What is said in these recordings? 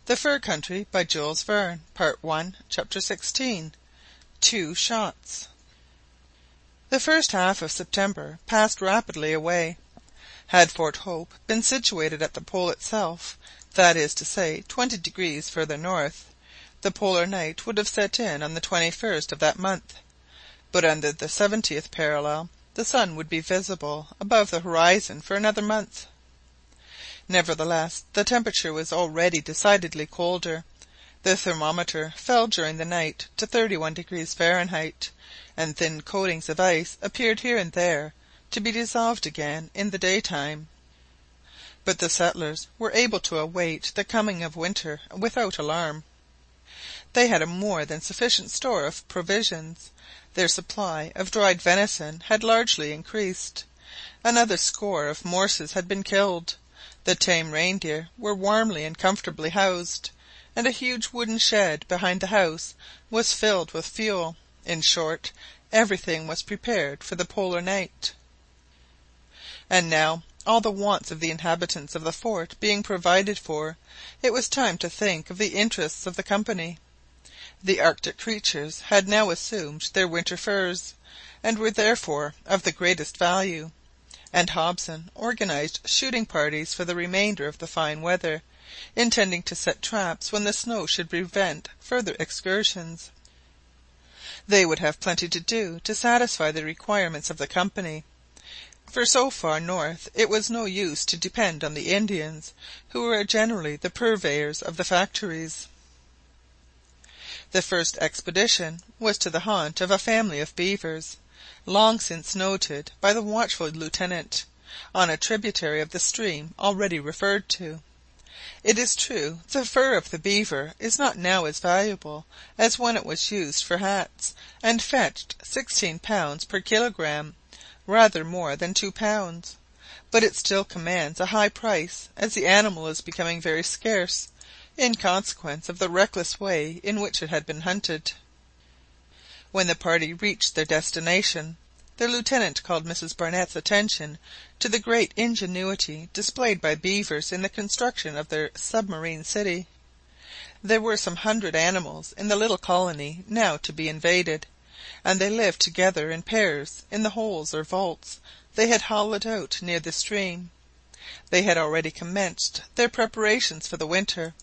The Fur Country by Jules Verne. Part 1, Chapter 16. 2 Shots. The first half of September passed rapidly away. Had Fort Hope been situated at the Pole itself, that is to say 20 degrees further north, the polar night would have set in on the 21st of that month, but under the 70th parallel the sun would be visible above the horizon for another month. Nevertheless, the temperature was already decidedly colder. The thermometer fell during the night to 31 degrees Fahrenheit, and thin coatings of ice appeared here and there, to be dissolved again in the daytime. But the settlers were able to await the coming of winter without alarm. They had a more than sufficient store of provisions. Their supply of dried venison had largely increased. Another score of morses had been killed. The tame reindeer were warmly and comfortably housed, and a huge wooden shed behind the house was filled with fuel. In short, everything was prepared for the polar night. And now, all the wants of the inhabitants of the fort being provided for, it was time to think of the interests of the company. The Arctic creatures had now assumed their winter furs, and were therefore of the greatest value, and Hobson organised shooting parties for the remainder of the fine weather, intending to set traps when the snow should prevent further excursions. They would have plenty to do to satisfy the requirements of the company, for so far north it was no use to depend on the Indians, who were generally the purveyors of the factories. The first expedition was to the haunt of a family of beavers, long since noted by the watchful lieutenant, on a tributary of the stream already referred to. It is true, the fur of the beaver is not now as valuable as when it was used for hats, and fetched 16 pounds per kilogramme, rather more than 2 pounds, but it still commands a high price, as the animal is becoming very scarce, in consequence of the reckless way in which it had been hunted. When the party reached their destination, the lieutenant called Mrs Barnett's attention to the great ingenuity displayed by beavers in the construction of their submarine city. There were some 100 animals in the little colony now to be invaded, and they lived together in pairs in the holes or vaults they had hollowed out near the stream. They had already commenced their preparations for the winter,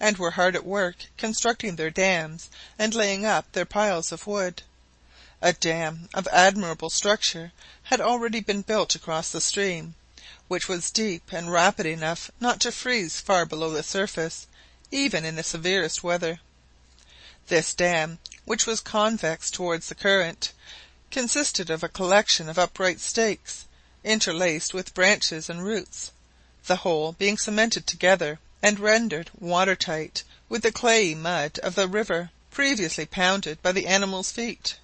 and were hard at work constructing their dams and laying up their piles of wood. A dam of admirable structure had already been built across the stream, which was deep and rapid enough not to freeze far below the surface, even in the severest weather. This dam, which was convex towards the current, consisted of a collection of upright stakes, interlaced with branches and roots, the whole being cemented together and rendered watertight with the clayey mud of the river, previously pounded by the animals' feet.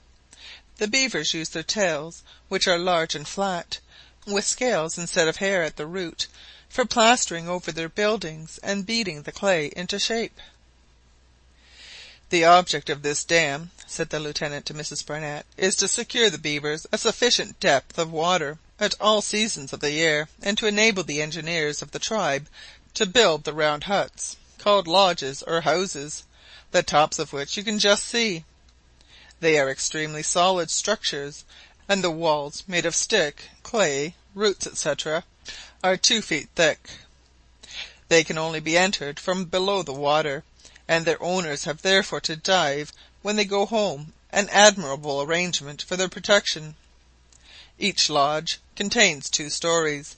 The beavers use their tails, which are large and flat, with scales instead of hair at the root, for plastering over their buildings and beating the clay into shape. "The object of this dam," said the lieutenant to Mrs Barnett, "is to secure the beavers a sufficient depth of water at all seasons of the year, and to enable the engineers of the tribe to build the round huts, called lodges or houses, the tops of which you can just see. They are extremely solid structures, and the walls, made of stick, clay, roots, etc., are 2 feet thick. They can only be entered from below the water, and their owners have therefore to dive when they go home, an admirable arrangement for their protection. Each lodge contains 2 stories.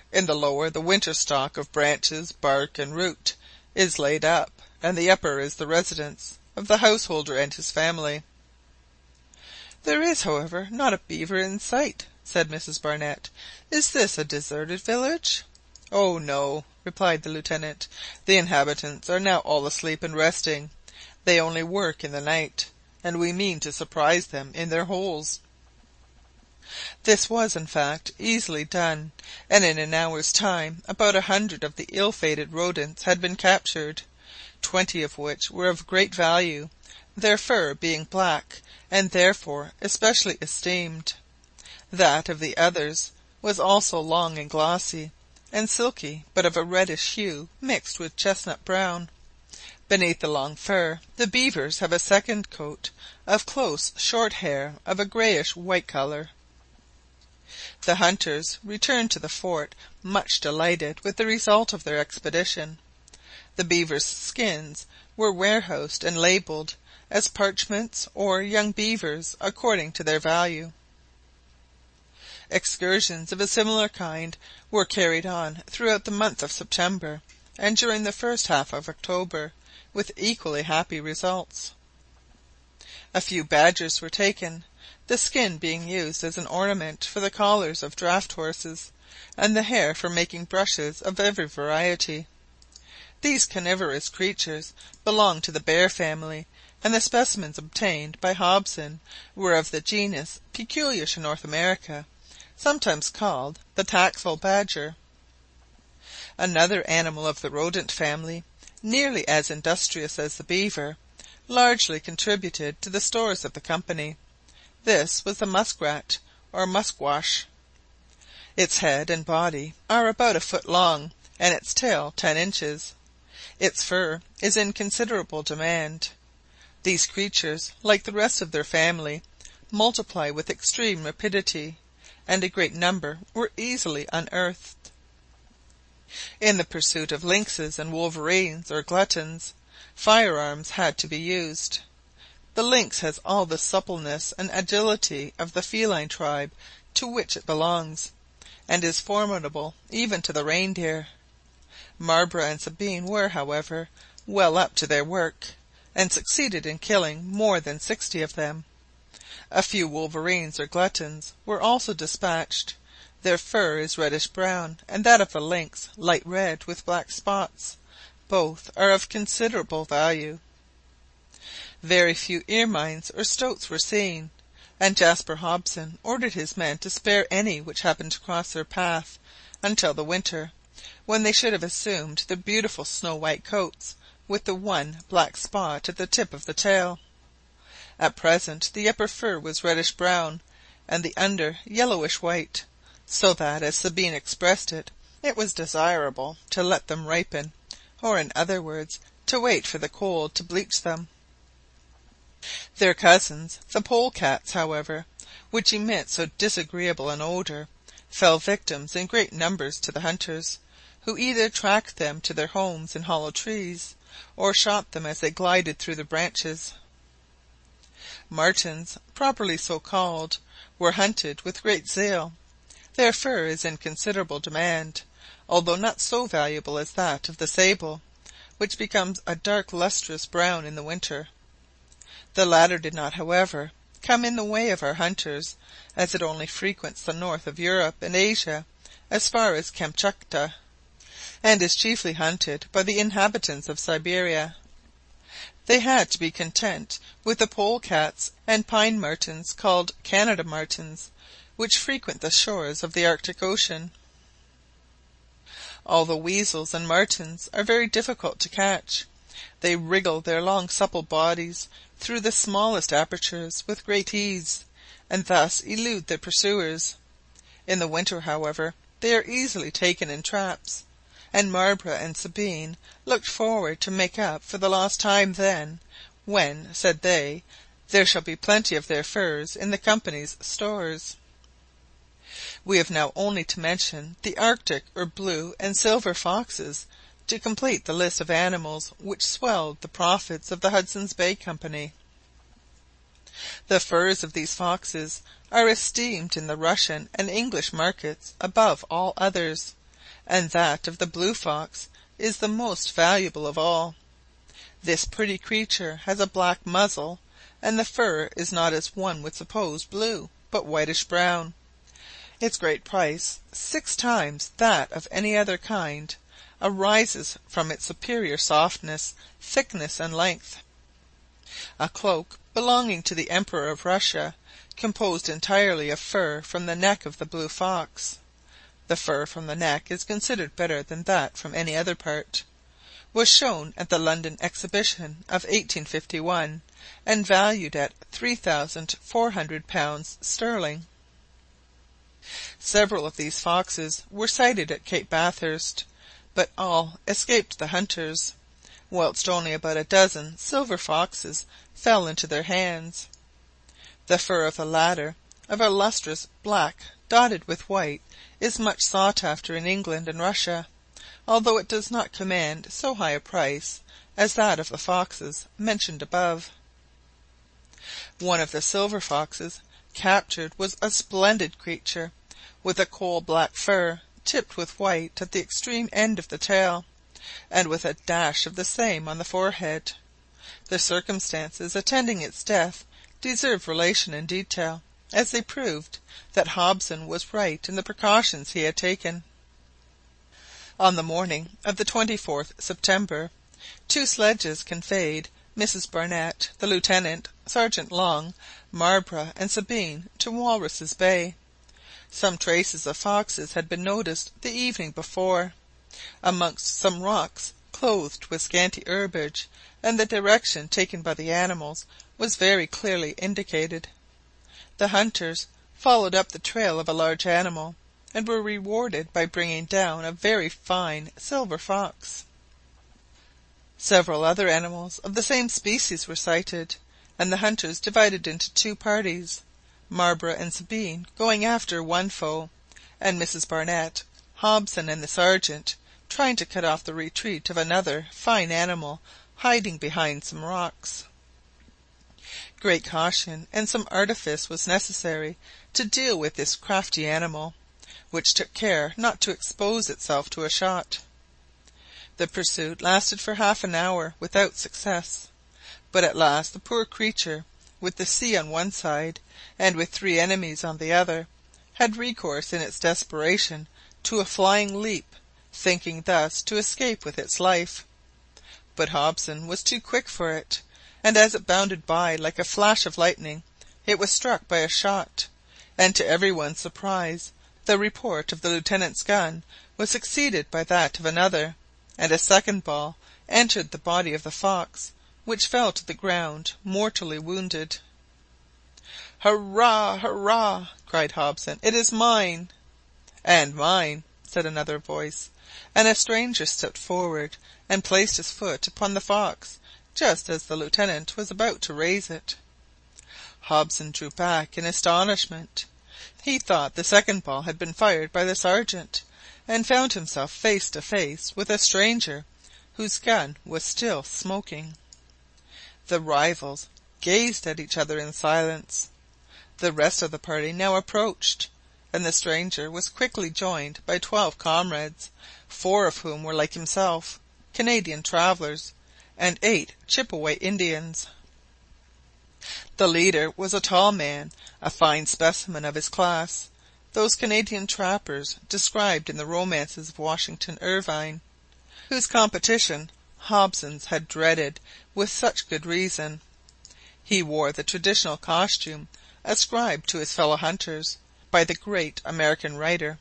In the lower the winter stock of branches, bark, and root is laid up, and the upper is the residence of the householder and his family." "There is, however, not a beaver in sight," said Mrs Barnett. "Is this a deserted village?" "Oh no," replied the lieutenant. "The inhabitants are now all asleep and resting. They only work in the night, and we mean to surprise them in their holes." This was, in fact, easily done, and in an hour's time about 100 of the ill-fated rodents had been captured, 20 of which were of great value, their fur being black, and therefore especially esteemed. That of the others was also long and glossy, and silky, but of a reddish hue mixed with chestnut brown. Beneath the long fur the beavers have a second coat of close short hair of a greyish white colour. The hunters returned to the fort much delighted with the result of their expedition. The beavers' skins were warehoused and labelled as parchments or young beavers according to their value. Excursions of a similar kind were carried on throughout the month of September and during the first half of October, with equally happy results. A few badgers were taken, the skin being used as an ornament for the collars of draught horses, and the hair for making brushes of every variety. These carnivorous creatures belonged to the bear family, and the specimens obtained by Hobson were of the genus peculiar to North America, sometimes called the Taxel badger. Another animal of the rodent family, nearly as industrious as the beaver, largely contributed to the stores of the company. This was the muskrat, or musquash. Its head and body are about a foot long, and its tail 10 inches. Its fur is in considerable demand. These creatures, like the rest of their family, multiply with extreme rapidity, and a great number were easily unearthed. In the pursuit of lynxes and wolverines, or gluttons, firearms had to be used. The lynx has all the suppleness and agility of the feline tribe to which it belongs, and is formidable even to the reindeer. Marbre and Sabine were, however, well up to their work, and succeeded in killing more than 60 of them. A few wolverines or gluttons were also dispatched. Their fur is reddish brown, and that of the lynx light red with black spots. Both are of considerable value. Very few ermines or stoats were seen, and Jasper Hobson ordered his men to spare any which happened to cross their path until the winter, when they should have assumed their beautiful snow-white coats, with the one black spot at the tip of the tail. At present the upper fur was reddish-brown, and the under yellowish-white, so that, as Sabine expressed it, it was desirable to let them ripen, or in other words, to wait for the cold to bleach them. Their cousins, the polecats, however, which emit so disagreeable an odour, fell victims in great numbers to the hunters, who either tracked them to their homes in hollow trees, or shot them as they glided through the branches. Martens, properly so called, were hunted with great zeal. Their fur is in considerable demand, although not so valuable as that of the sable, which becomes a dark lustrous brown in the winter. The latter did not, however, come in the way of our hunters, as it only frequents the north of Europe and Asia as far as Kamtchatka, and is chiefly hunted by the inhabitants of Siberia. They had to be content with the polecats and pine martens, called Canada martens, which frequent the shores of the Arctic Ocean. All the weasels and martens are very difficult to catch. They wriggle their long supple bodies through the smallest apertures with great ease, and thus elude their pursuers. In the winter, however, they are easily taken in traps, and Marbre and Sabine looked forward to make up for the lost time then, when, said they, there shall be plenty of their furs in the company's stores. We have now only to mention the Arctic or blue and silver foxes to complete the list of animals which swelled the profits of the Hudson's Bay Company. The furs of these foxes are esteemed in the Russian and English markets above all others, and that of the blue fox is the most valuable of all. This pretty creature has a black muzzle, and the fur is not as one would suppose blue, but whitish-brown. Its great price, 6 times that of any other kind, arises from its superior softness, thickness, and length. A cloak belonging to the Emperor of Russia, composed entirely of fur from the neck of the blue fox (the fur from the neck is considered better than that from any other part), was shown at the London Exhibition of 1851, and valued at £3,400 sterling. Several of these foxes were sighted at Cape Bathurst, but all escaped the hunters, whilst only about a dozen silver foxes fell into their hands. The fur of the latter, of a lustrous black dotted with white, is much sought after in England and Russia, although it does not command so high a price as that of the foxes mentioned above. One of the silver foxes captured was a splendid creature, with a coal-black fur tipped with white at the extreme end of the tail, and with a dash of the same on the forehead. The circumstances attending its death deserve relation in detail, as they proved that Hobson was right in the precautions he had taken. On the morning of the 24th September, two sledges conveyed Mrs Barnett, the Lieutenant, Sergeant Long, Marbre, and Sabine to Walruses' Bay. Some traces of foxes had been noticed the evening before, amongst some rocks clothed with scanty herbage, and the direction taken by the animals was very clearly indicated. The hunters followed up the trail of a large animal, and were rewarded by bringing down a very fine silver fox. Several other animals of the same species were sighted, and the hunters divided into two parties, Marbre and Sabine going after one foe, and Mrs Barnett, Hobson, and the Sergeant trying to cut off the retreat of another fine animal hiding behind some rocks. Great caution and some artifice was necessary to deal with this crafty animal, which took care not to expose itself to a shot. The pursuit lasted for half an hour without success, but at last the poor creature, with the sea on one side and with three enemies on the other, had recourse in its desperation to a flying leap, thinking thus to escape with its life. But Hobson was too quick for it, and as it bounded by like a flash of lightning, it was struck by a shot, and to every one's surprise the report of the Lieutenant's gun was succeeded by that of another, and a second ball entered the body of the fox, which fell to the ground mortally wounded. "Hurrah! hurrah!" cried Hobson, "it is mine!" "And mine," said another voice, and a stranger stepped forward and placed his foot upon the fox just as the Lieutenant was about to raise it. Hobson drew back in astonishment. He thought the second ball had been fired by the Sergeant, and found himself face to face with a stranger whose gun was still smoking. The rivals gazed at each other in silence. The rest of the party now approached, and the stranger was quickly joined by 12 comrades, 4 of whom were like himself, Canadian travellers, and 8 Chippewa Indians. The leader was a tall man, a fine specimen of his class, those Canadian trappers described in the romances of Washington Irving, whose competition Hobson's had dreaded with such good reason. He wore the traditional costume ascribed to his fellow hunters by the great American writer,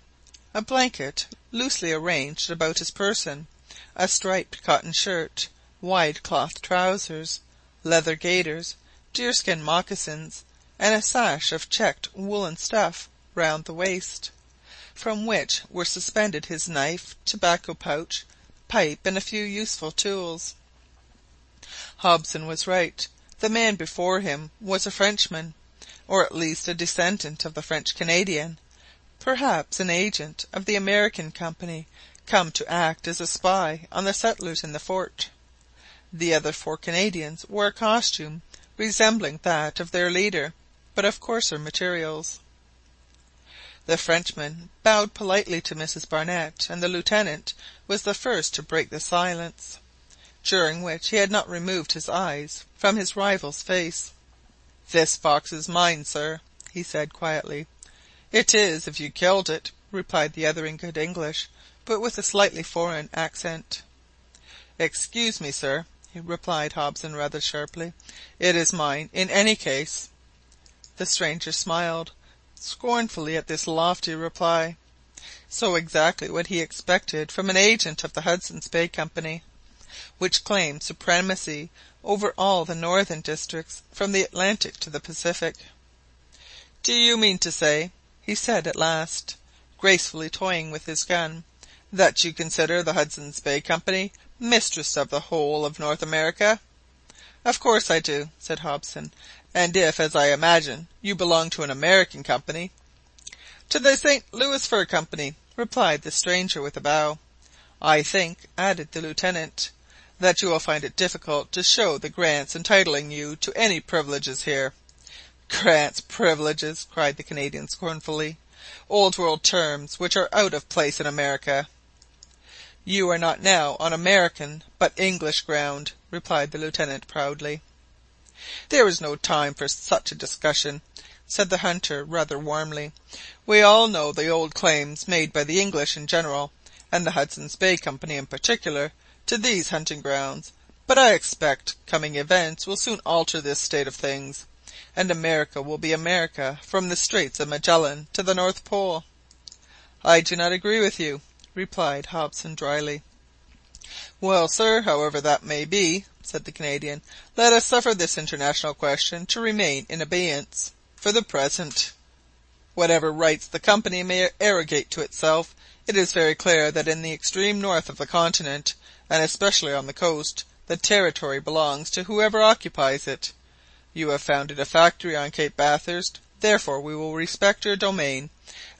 a blanket loosely arranged about his person, a striped cotton shirt, wide cloth trousers, leather gaiters, deerskin moccasins, and a sash of checked woolen stuff round the waist, from which were suspended his knife, tobacco pouch, pipe, and a few useful tools. Hobson was right. The man before him was a Frenchman, or at least a descendant of the French Canadian, perhaps an agent of the American Company come to act as a spy on the settlers in the fort. The other 4 Canadians wore a costume resembling that of their leader, but of coarser materials. The Frenchman bowed politely to Mrs Barnett, and the Lieutenant was the first to break the silence, during which he had not removed his eyes from his rival's face. "This fox is mine, sir," he said quietly. "It is, if you killed it," replied the other in good English, but with a slightly foreign accent. "Excuse me, sir," replied Hobson rather sharply. "It is mine in any case." The stranger smiled scornfully at this lofty reply, so exactly what he expected from an agent of the Hudson's Bay Company, which claimed supremacy over all the northern districts from the Atlantic to the Pacific. "Do you mean to say," he said at last, gracefully toying with his gun, "that you consider the Hudson's Bay Company mistress of the whole of North America?" "Of course I do," said Hobson; "and if, as I imagine, you belong to an American company—" "To the St. Louis Fur Company," replied the stranger with a bow. "I think," added the Lieutenant, "that you will find it difficult to show the grants entitling you to any privileges here." "Grants, privileges!" cried the Canadian scornfully, "old world terms which are out of place in America." "You are not now on American but English ground," replied the Lieutenant proudly. "There is no time for such a discussion," said the hunter rather warmly. "We all know the old claims made by the English in general, and the Hudson's Bay Company in particular, to these hunting grounds, but I expect coming events will soon alter this state of things, and America will be America from the Straits of Magellan to the North Pole." "I do not agree with you," replied Hobson dryly. "Well, sir, however that may be," said the Canadian, "let us suffer this international question to remain in abeyance for the present. Whatever rights the Company may arrogate to itself, it is very clear that in the extreme north of the continent, and especially on the coast, the territory belongs to whoever occupies it. You have founded a factory on Cape Bathurst, therefore we will respect your domain,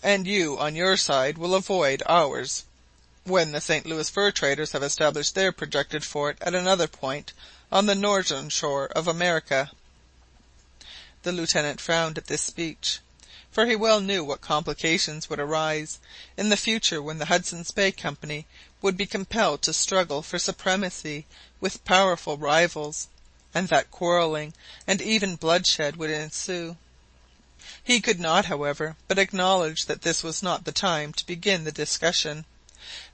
and you on your side will avoid ours. When the St. Louis fur traders have established their projected fort at another point on the northern shore of America—" The Lieutenant frowned at this speech, for he well knew what complications would arise in the future when the Hudson's Bay Company would be compelled to struggle for supremacy with powerful rivals, and that quarrelling and even bloodshed would ensue. He could not, however, but acknowledge that this was not the time to begin the discussion,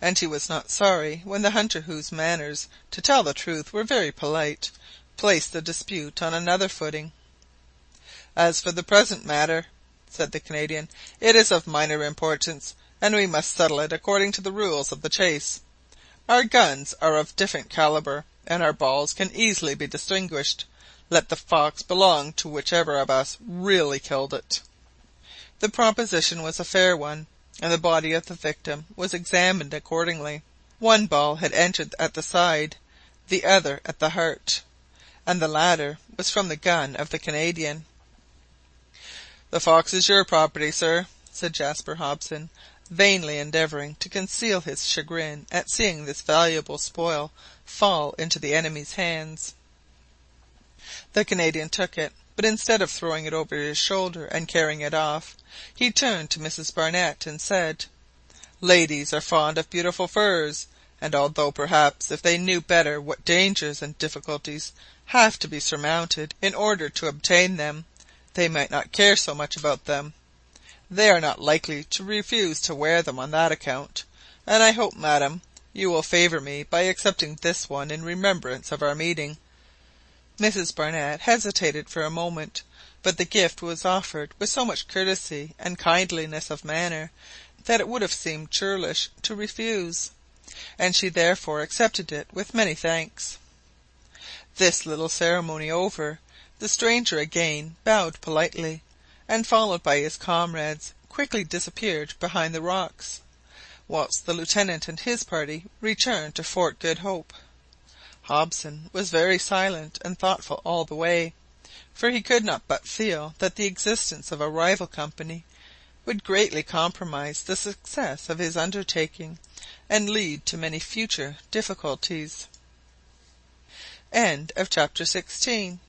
and he was not sorry when the hunter, whose manners, to tell the truth, were very polite, placed the dispute on another footing. "As for the present matter," said the Canadian, "it is of minor importance, and we must settle it according to the rules of the chase. Our guns are of different calibre, and our balls can easily be distinguished. Let the fox belong to whichever of us really killed it." The proposition was a fair one, and the body of the victim was examined accordingly. One ball had entered at the side, the other at the heart, and the latter was from the gun of the Canadian. "The fox is your property, sir," said Jasper Hobson, vainly endeavouring to conceal his chagrin at seeing this valuable spoil fall into the enemy's hands. The Canadian took it, but instead of throwing it over his shoulder and carrying it off, he turned to Mrs Barnett and said, "Ladies are fond of beautiful furs, and although perhaps if they knew better what dangers and difficulties have to be surmounted in order to obtain them, they might not care so much about them, they are not likely to refuse to wear them on that account, and I hope, madam, you will favour me by accepting this one in remembrance of our meeting." Mrs Barnett hesitated for a moment, but the gift was offered with so much courtesy and kindliness of manner that it would have seemed churlish to refuse, and she therefore accepted it with many thanks. This little ceremony over, the stranger again bowed politely, and followed by his comrades quickly disappeared behind the rocks, whilst the Lieutenant and his party returned to Fort Good Hope. Hobson was very silent and thoughtful all the way, for he could not but feel that the existence of a rival company would greatly compromise the success of his undertaking, and lead to many future difficulties. Chapter 17.